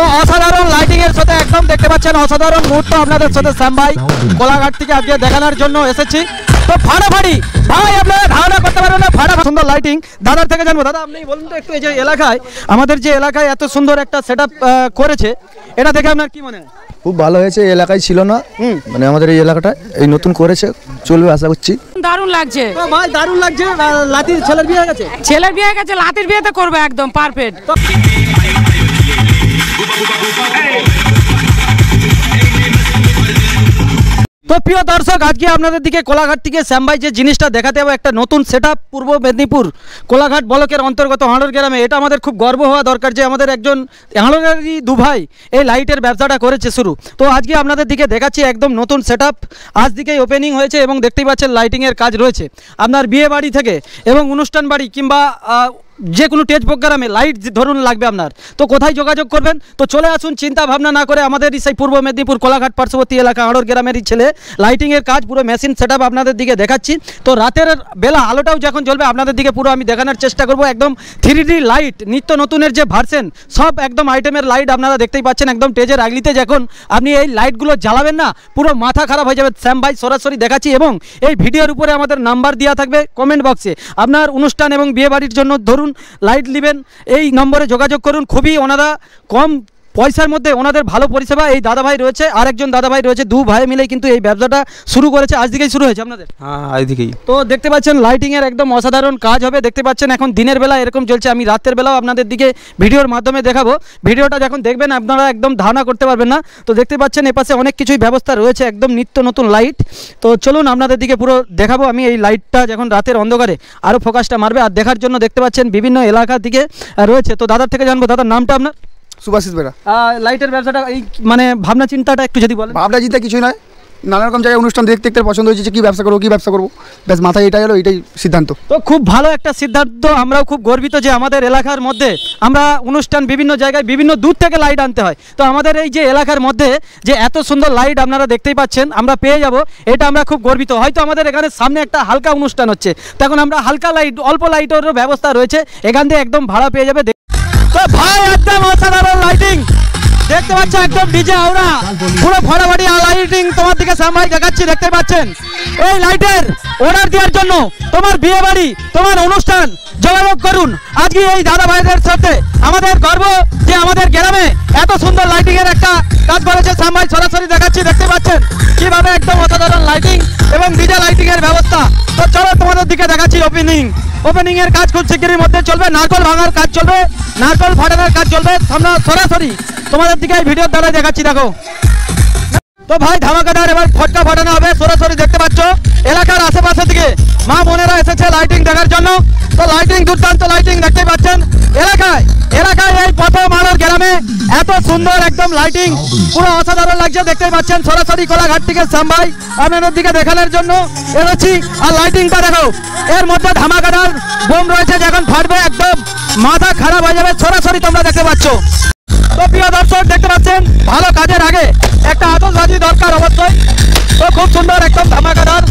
তো অসাধারণ লাইটিং এর সাথে একদম দেখতে পাচ্ছেন অসাধারণ মুহূর্ত আপনাদের সাথে শ্যাম ভাই কোলাঘাট থেকে আজকে দেখানোর জন্য এসেছি। তো ফাটাফাটি ভাই আপনারা ধারণা করতে পারবেন না, ফাটাফাটি সুন্দর লাইটিং। দাদার থেকে জানবো, দাদা আপনি বলুন তো একটু, এই যে এলাকায় আমাদের যে এলাকায় এত সুন্দর একটা সেটআপ করেছে, এটা দেখে আপনার কি মনে হয়? খুব ভালো হয়েছে, এই এলাকায় ছিল না, মানে আমাদের এই এলাকাটা এই নতুন করেছে, চলবে আশা করছি। দারুণ লাগছে ভাই, দারুণ লাগছে। লাতির ছেলের বিয়ে হয়ে গেছে? ছেলের বিয়ে হয়ে গেছে, লাতির বিয়েতে করবে একদম পারফেক্ট। তো প্রিয় দর্শক, আজকে আপনাদের দিকে কোলাঘাট থেকে শ্যাম ভাই যে জিনিসটা দেখাতে হবে, একটা নতুন সেটআপ পূর্ব মেদিনীপুর কোলাঘাট ব্লকের অন্তর্গত হাঁড়র গ্রামে। এটা আমাদের খুব গর্ব হওয়া দরকার যে আমাদের একজন হাঁড়রেরই দু ভাই এই লাইটের ব্যবসাটা করেছে শুরু। তো আজকে আপনাদের দিকে দেখাচ্ছি একদম নতুন সেটআপ, আজ দিকেই ওপেনিং হয়েছে এবং দেখতেই পাচ্ছেন লাইটিংয়ের কাজ রয়েছে। আপনার বিয়ে বাড়ি থেকে এবং অনুষ্ঠান বাড়ি কিংবা যে কোনো স্টেজ প্রোগ্রামে লাইট ধরুন লাগবে আপনার, তো কোথায় যোগাযোগ করবেন? তো চলে আসুন, চিন্তা ভাবনা না করে আমাদের সেই পূর্ব মেদিনীপুর কোলাঘাট পার্শ্ববর্তী এলাকা হাঁড়র গ্রামেরই ছেলে লাইটিংয়ের কাজ, পুরো মেশিন সেটআপ আপনাদের দিকে দেখাচ্ছি। তো রাতের বেলা আলোটাও যখন জ্বলবে আপনাদের দিকে পুরো আমি দেখানোর চেষ্টা করব। একদম 3D লাইট, নিত্য নতুনের যে ভার্সন, সব একদম আইটেমের লাইট আপনারা দেখতেই পাচ্ছেন। একদম স্টেজের আগলিতে যখন আপনি এই লাইটগুলো জ্বালাবেন না, পুরো মাথা খারাপ হয়ে যাবে। শ্যাম ভাই সরাসরি দেখাচ্ছি এবং এই ভিডিওর উপরে আমাদের নাম্বার দেওয়া থাকবে কমেন্ট বক্সে। আপনার অনুষ্ঠান এবং বিয়ে বাড়ির জন্য ধরুন লাইট নেবেন, এই নম্বরে যোগাযোগ করুন। খুবই ওনারা কম পয়সার মধ্যে ওনাদের ভালো পরিষেবা। এই দাদাভাই রয়েছে, আরেকজন দাদাভাই রয়েছে, দু ভাই মিলেই কিন্তু এই ব্যবসাটা শুরু করেছে। আজ থেকেই শুরু হয়েছে আপনাদের? হ্যাঁ, আজ থেকেই। তো দেখতে পাচ্ছেন লাইটিংয়ের একদম অসাধারণ কাজ হবে। দেখতে পাচ্ছেন এখন দিনের বেলা এরকম চলছে, আমি রাতের বেলাও আপনাদের দিকে ভিডিওর মাধ্যমে দেখাবো। ভিডিওটা যখন দেখবেন আপনারা একদম ধারণা করতে পারবেন না। তো দেখতে পাচ্ছেন এপাশে অনেক কিছুই ব্যবস্থা রয়েছে, একদম নিত্য নতুন লাইট। তো চলুন আপনাদের দিকে পুরো দেখাবো আমি। এই লাইটটা যখন রাতের অন্ধকারে আরও ফোকাসটা মারবে। আর দেখার জন্য দেখতে পাচ্ছেন বিভিন্ন এলাকার দিকে রয়েছে। তো দাদার থেকে জানবো, দাদার নামটা আপনার? সুভাষিস বেরা। লাইটের ব্যবসাটা এই মানে ভাবনা চিন্তাটা একটু যদি বলেন। ভাবনা চিন্তা কিছুই নয়, নানা রকম জায়গায় অনুষ্ঠান দেখতে দেখতে পছন্দ হয়েছে যে কী ব্যবসা করবো, ব্যাস মাথায় এটাই হলো, এটাই সিদ্ধান্ত। তো খুব ভালো একটা সিদ্ধান্ত, আমরাও খুব গর্বিত যে আমাদের এলাকার মধ্যে আমরা অনুষ্ঠান বিভিন্ন জায়গায় বিভিন্ন দূর থেকে লাইট আনতে হয়। তো আমাদের এই যে এলাকার মধ্যে যে এত সুন্দর লাইট আপনারা দেখতেই পাচ্ছেন আমরা পেয়ে যাব, এটা আমরা খুব গর্বিত। হয়তো আমাদের এখানে সামনে একটা হালকা অনুষ্ঠান হচ্ছে, তখন আমরা হালকা লাইট, অল্প লাইটেরও ব্যবস্থা রয়েছে, এখান থেকে একদম ভাড়া পেয়ে যাবে। তো ভাই একদম অসাধারণ লাইটিং দেখতে পাচ্ছ, একদম ডিজে আওড়া পুরো ফাটাফাটি লাইটিং তোমার দিকে শ্যাম ভাই দেখাচ্ছি। দেখতে পাচ্ছেন এই লাইটের অর্ডার দেওয়ার জন্য তোমার বিয়ে বাড়ি, তোমার অনুষ্ঠান যোগাযোগ করুন। আজকে এই দাদা ভাইদের সাথে আমাদের গর্ব যে আমাদের গ্রামে এত সুন্দর লাইটিং এর একটা কাজ করেছে শ্যাম ভাই, সরাসরি দেখাচ্ছি। দেখতে পাচ্ছেন কিভাবে একদম অসাধারণ লাইটিং এবং ডিজে লাইটিং এর ব্যবস্থা। তো চলো তোমাদের দিকে দেখাচ্ছি ওপেনিং এর কাজ খুব শিগগিরই মধ্যে চলবে। নারকল ভাঙার কাজ চলবে, নারকল ফাটানোর কাজ চলবে। আমরা সরাসরি তোমাদের দিকে এই ভিডিওর দ্বারা দেখাচ্ছি, দেখো। তো ভাই ধামাকাদার এবার ফটকা ফাটানো হবে, সরাসরি দেখতে পাচ্ছ এলাকার আশেপাশে থেকে মা বোনেরা এসেছে লাইটিং দেখার জন্য। তো লাইটিং, দুর্দান্ত লাইটিং দেখতে পাচ্ছেন এলাকায় এই প্রথম হাঁড়র গ্রামে এত সুন্দর একদম লাইটিং, পুরো অসাধারণ লাগছে। দেখতেই পাচ্ছেন সরাসরি কোলাঘাট থেকে শ্যাম ভাই আপনাদের দিকে দেখানোর জন্য এসেছি। আর লাইটিংটা দেখো, এর মধ্যে ধামাকাদার বোম রয়েছে, যখন ফাটবে একদম মাথা খারাপ হয়ে যাবে। সরাসরি তোমরা দেখতে পাচ্ছ। তো প্রিয় দর্শক দেখতে পাচ্ছেন ভালো কাজের আগে একটা আতশবাজি দরকার অবশ্যই। তো খুব সুন্দর একদম ধামাকাদার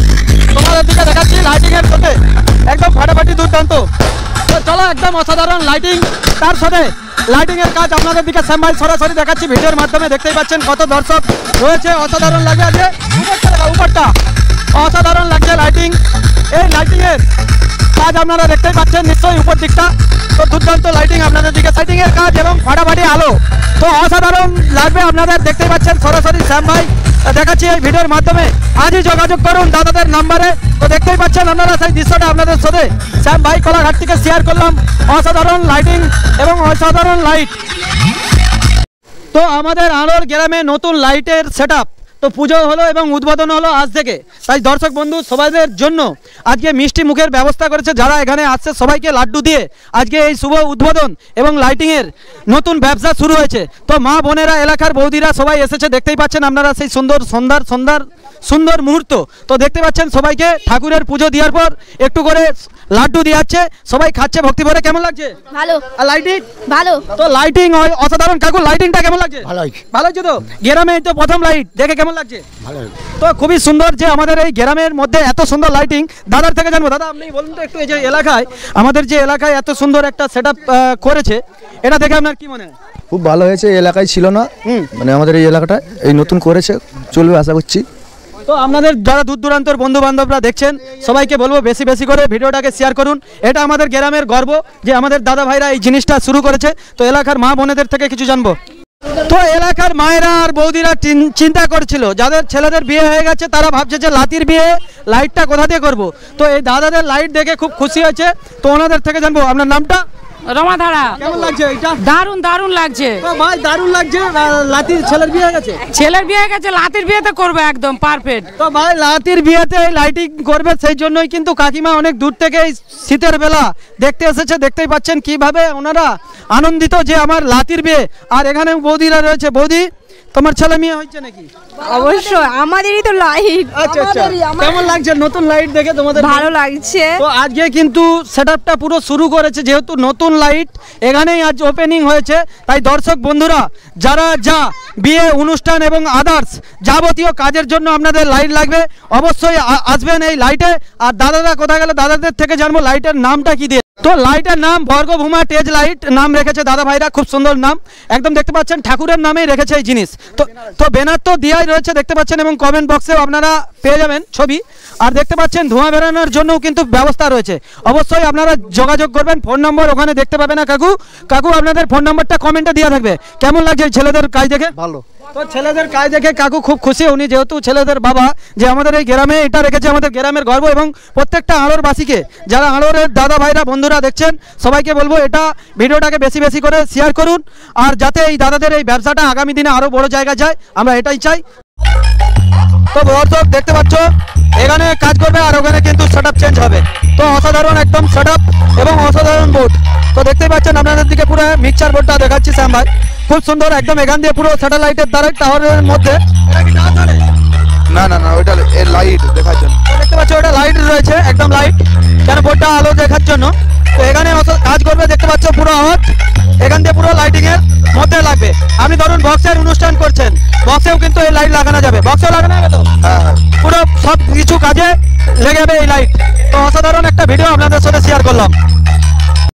তোমাদের দিকে দেখাচ্ছি লাইটিং এর সাথে একদম ফাটাফাটি দুর্দান্ত। তো চলো একদম অসাধারণ লাইটিং, তার সাথে লাইটিং এর কাজ আপনাদের দিকে শ্যাম ভাই সরাসরি দেখাচ্ছি ভিডিওর মাধ্যমে। দেখতেই পাচ্ছেন কত দর্শক রয়েছে, অসাধারণ লাগে। আজকে উপরটা অসাধারণ লাগছে লাইটিং, এই লাইটিং এর কাজ আপনারা দেখতেই পাচ্ছেন নিশ্চয়ই উপর দিকটা। তো দুর্দান্ত লাইটিং আপনাদের দিকে, লাইটিং এর কাজ এবং ফাটাফাটি আলো, তো অসাধারণ লাগবে আপনাদের। দেখতেই পাচ্ছেন সরাসরি শ্যাম ভাই দেখাচ্ছি এই ভিডিওর মাধ্যমে। আজই যোগাযোগ করুন দাদাদের নাম্বারে। তো দেখতেই পাচ্ছেন আপনারা সেই দৃশ্যটা আপনাদের সাথে শ্যাম ভাই কোলাঘাট থেকে শেয়ার করলাম। অসাধারণ লাইটিং এবং অসাধারণ লাইট। তো আমাদের হাঁড়র গ্রামে নতুন লাইটের সেটআপ, তো পুজো হলো এবং উদ্বোধন হলো আজ থেকে। তাই দর্শক বন্ধু সবাইদের জন্য আজকে মিষ্টি মুখের ব্যবস্থা করেছে, যারা এখানে আসছে সবাইকে লাড্ডু দিয়ে আজকে এই শুভ উদ্বোধন এবং লাইটিংয়ের নতুন ব্যবসা শুরু হয়েছে। তো মা বোনেরা, এলাকার বৌদিরা সবাই এসেছে, দেখতেই পাচ্ছেন আপনারা সেই সুন্দর সন্ধ্যার সুন্দর মুহূর্ত। তো দেখতে পাচ্ছেন সবাইকে ঠাকুরের পুজো দেওয়ার পর একটু করে লাড্ডু দিয়ে যাচ্ছে, সবাই খাচ্ছে ভক্তি ভরে। কেমন লাগছে? ভালো। আর লাইটিং? ভালো। তো লাইটিং অসাধারণ। কাকু লাইটিংটা কেমন লাগছে? ভালো হয়েছে। ভালো হচ্ছে তো? গ্রামে তো প্রথম লাইট দেখে কেমন লাগছে? ভালো তো খুবই সুন্দর যে আমাদের এই গ্রামের মধ্যে এত সুন্দর লাইটিং। দাদার থেকে জানবো, দাদা আপনি বলুন তো একটু, এই যে এলাকায় আমাদের যে এলাকায় এত সুন্দর একটা সেট করেছে, এটা দেখে আপনার কি মনে হয়? খুব ভালো হয়েছে, এই এলাকায় ছিল না, মানে আমাদের এই এলাকাটা এই নতুন করেছে, চলবে আশা করছি। তো আপনাদের যারা দূর দূরান্তর বন্ধু বান্ধবরা দেখছেন সবাইকে বলবো বেশি বেশি করে ভিডিওটাকে শেয়ার করুন। এটা আমাদের গ্রামের গর্ব যে আমাদের দাদা ভাইরা এই জিনিসটা শুরু করেছে। তো এলাকার মা বোনেদের থেকে কিছু জানবো। তো এলাকার মায়েরা আর বৌদিরা চিন্তা করছিল, যাদের ছেলেদের বিয়ে হয়ে গেছে তারা ভাবছে যে লাতির বিয়ে লাইটটা কোথা দিয়ে করবো। তো এই দাদাদের লাইট দেখে খুব খুশি হয়েছে। তো ওনাদের থেকে জানবো, আপনার নামটা? রমাধারা। কেমন লাগছে এটা? দারুন দারুন লাগছে। ভাই দারুণ লাগছে। লাতির ছেলের বিয়ে হয়ে গেছে? ছেলের বিয়ে হয়ে গেছে, লাতির বিয়েতে করবে একদম পারফেক্ট। তো ভাই লাতির বিয়েতে লাইটিং করবে, সেই জন্যই কিন্তু কাকিমা অনেক দূর থেকে এই শীতের বেলা দেখতে এসেছে। দেখতেই পাচ্ছেন কিভাবে ওনারা আনন্দিত যে আমার লাতির বিয়ে। আর এখানে বৌদিরা রয়েছে। বৌদি, তোমার ছেলে মেয়ে হয়েছে নাকি? অবশ্যই, আমাদেরই তো লাইট। আচ্ছা আচ্ছা, কেমন লাগছে নতুন লাইট দেখে তোমাদের? ভালো লাগছে। তো আজকে কিন্তু সেটআপটা পুরো শুরু করেছে, যেহেতু নতুন লাইট এখানেই আজ ওপেনিং হয়েছে। তাই দর্শক বন্ধুরা যারা বিয়ে অনুষ্ঠান এবং আদার্স যাবতীয় কাজের জন্য আপনাদের লাইট লাগবে, অবশ্যই আসবেন এই লাইটে। আর দাদারা কোথায় গেল, দাদাদের থেকে জানবো লাইটের নামটা কি দিয়ে। তো লাইটের নাম বর্গভূমা টেজ লাইট নাম রেখেছে দাদা ভাইরা, খুব সুন্দর নাম। একদম দেখতে পাচ্ছেন ঠাকুরের নামেই রেখেছে এই জিনিস। তো ব্যানার তো দেওয়াই রয়েছে দেখতে পাচ্ছেন, এবং কমেন্ট বক্সেও আপনারা পেয়ে যাবেন ছবি। আর দেখতে পাচ্ছেন ধোঁয়া বেরোনোর জন্যও কিন্তু ব্যবস্থা রয়েছে। অবশ্যই আপনারা যোগাযোগ করবেন। ফোন নম্বর ওখানে দেখতে পাবেন না কাকু। কাকু আপনাদের ফোন নম্বরটা কমেন্টে দেওয়া থাকবে। কেমন লাগছে ছেলেদের কাজ দেখে? ভালো। তো ছেলেদের কাজ দেখে কাকু খুব খুশি। উনি যেহেতু ছেলেদের বাবা, যে আমাদের এই গ্রামে এটা রেখেছে আমাদের গ্রামের গর্ব। এবং প্রত্যেকটা আড়োরবাসীকে, যারা আড়োরের দাদা ভাইরা বন্ধুরা দেখছেন সবাইকে বলবো এটা ভিডিওটাকে বেশি বেশি করে শেয়ার করুন। আর যাতে এই দাদাদের এই ব্যবসাটা আগামী দিনে আরও বড় জায়গায় যায়, আমরা এটাই চাই। তো দর্শক দেখতে পাচ্ছ এখানে কাজ করবে আর ওখানে কিন্তু সেটআপ চেঞ্জ হবে। তো অসাধারণ একদম সেটআপ এবং অসাধারণ বোর্ড। তো দেখতেই পাচ্ছেন আপনাদের দিকে পুরো মিক্সচার বোর্ডটা দেখাচ্ছি শ্যাম ভাই, খুব সুন্দর একদম। এখান দিয়ে পুরো স্যাটেলাইটের দ্বারা টাওয়ারের মধ্যে না না না, ওইটা লাইট দেখার জন্য। দেখতে পাচ্ছ ওটা লাইট রয়েছে, একদম লাইট, কেন বোর্ডটা আলো দেখার জন্য। তো এখানে কাজ করবে দেখতে পাচ্ছ পুরো আওয়াজ এখান দিয়ে পুরো লাইটিং এর মধ্যে লাগবে। আপনি ধরুন বক্সের অনুষ্ঠান করছেন, বক্সেও কিন্তু এই লাইট লাগানো যাবে। বক্সেও লাগানো যাবে তো? পুরো সব কিছু কাজে লেগে যাবে এই লাইট। তো অসাধারণ একটা ভিডিও আপনাদের সাথে শেয়ার করলাম।